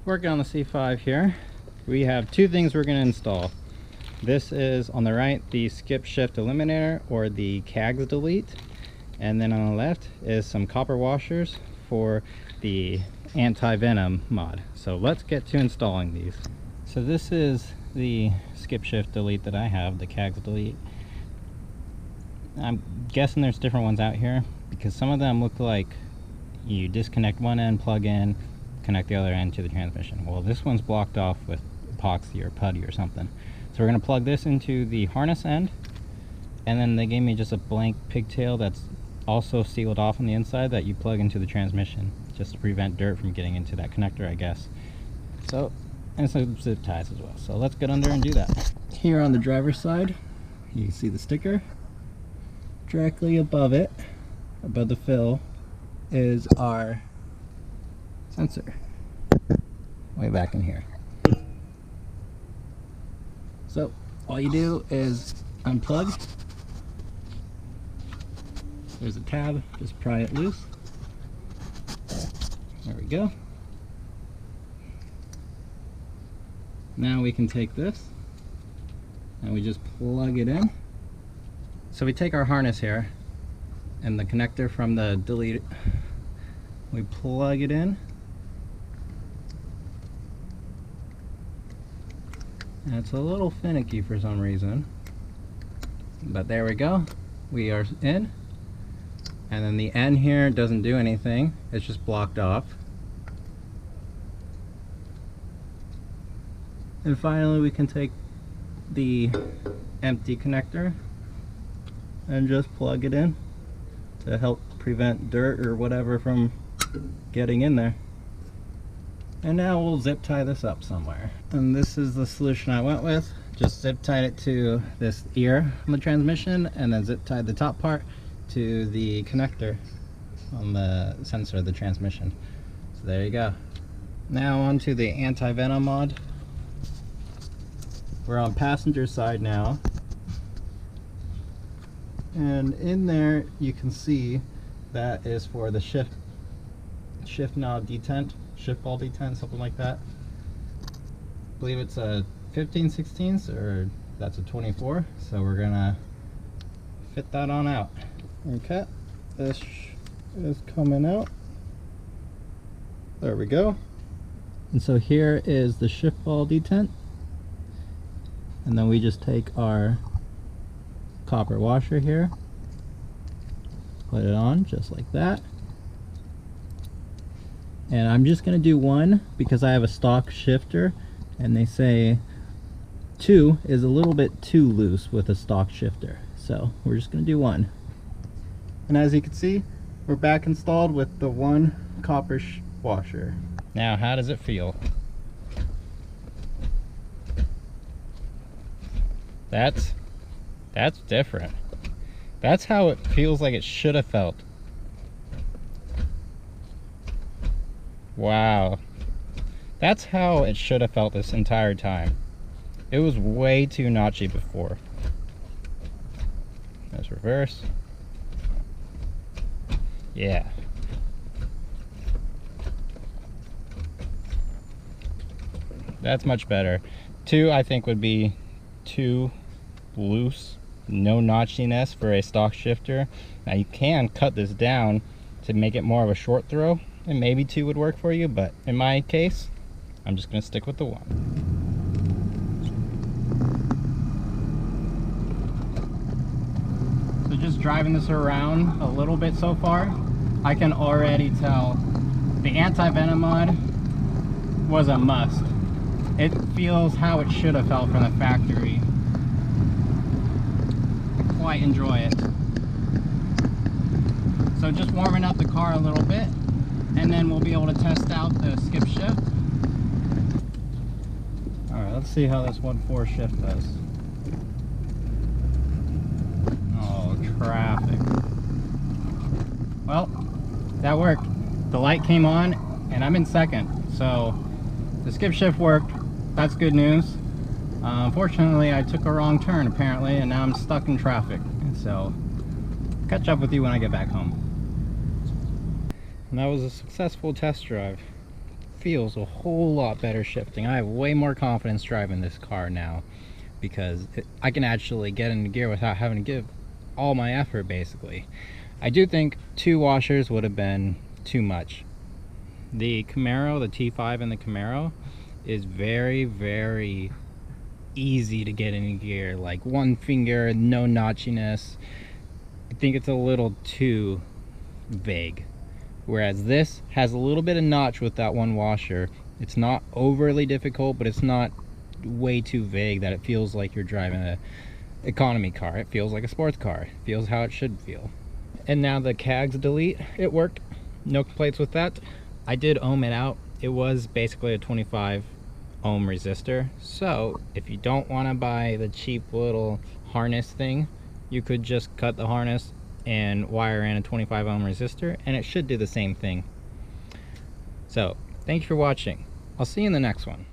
working on the C5 here. We have two things we're going to install. This is on the right, the skip shift eliminator, or the C.A.G.S delete. And then on the left is some copper washers for the Anti-Venom mod. So let's get to installing these. So this is the skip shift delete that I have, the C.A.G.S delete. I'm guessing there's different ones out here because some of them look like you disconnect one end, plug in, connect the other end to the transmission. Well, this one's blocked off with epoxy or putty or something. So we're going to plug this into the harness end, and then they gave me just a blank pigtail that's also sealed off on the inside that you plug into the transmission just to prevent dirt from getting into that connector, I guess. So, and some zip ties as well. So let's get under and do that. Here on the driver's side, you can see the sticker. Directly above it, above the fill, is our sensor. Way back in here. So all you do is unplug. There's a tab, just pry it loose. There we go. Now we can take this and we just plug it in. So we take our harness here and the connector from the delete, we plug it in. And it's a little finicky for some reason, but there we go. We are in. And then the end here doesn't do anything, it's just blocked off. And finally we can take the empty connector and just plug it in to help prevent dirt or whatever from getting in there. And now we'll zip tie this up somewhere. And this is the solution I went with. Just zip tied it to this ear on the transmission and then zip tied the top part to the connector on the sensor of the transmission. So there you go. Now on to the Anti-Venom mod. We're on passenger side now. And in there you can see that is for the shift knob detent, shift ball detent, something like that. I believe it's a 15/16 or that's a 24, so we're gonna fit that on out. Okay, this is coming out. There we go. And so here is the shift ball detent, and then we just take our copper washer here, put it on just like that. And I'm just going to do one because I have a stock shifter and they say 2 is a little bit too loose with a stock shifter, so we're just going to do one. And as you can see, we're back installed with the one copper washer. Now how does it feel? That's different. That's how it feels like it should have felt. Wow. That's how it should have felt this entire time. It was way too notchy before. Let's reverse. Yeah. That's much better. 2, I think, would be too loose. No notchiness for a stock shifter. Now you can cut this down to make it more of a short throw, and maybe 2 would work for you, but in my case, I'm just going to stick with the 1. So just driving this around a little bit so far, I can already tell the Anti-Venom mod was a must. It feels how it should have felt from the factory. Quite enjoy it. So just warming up the car a little bit, and then we'll be able to test out the skip shift. Alright, let's see how this 1/4 shift does. Oh, traffic. Well, that worked. The light came on and I'm in second, so the skip shift worked. That's good news. Unfortunately, I took a wrong turn apparently, and now I'm stuck in traffic. So, catch up with you when I get back home. And that was a successful test drive. Feels a whole lot better shifting. I have way more confidence driving this car now because I can actually get into gear without having to give all my effort, basically. I do think 2 washers would have been too much. The Camaro, the T5 and the Camaro is very, very easy to get into gear. Like 1 finger, no notchiness. I think it's a little too vague. Whereas this has a little bit of notch with that 1 washer. It's not overly difficult, but it's not way too vague that it feels like you're driving a economy car. It feels like a sports car. It feels how it should feel. And now the C.A.G.S delete, it worked. No complaints with that. I did ohm it out. It was basically a 25 ohm resistor. So if you don't want to buy the cheap little harness thing, you could just cut the harness and wire in a 25 ohm resistor, and it should do the same thing. So thanks for watching. I'll see you in the next one.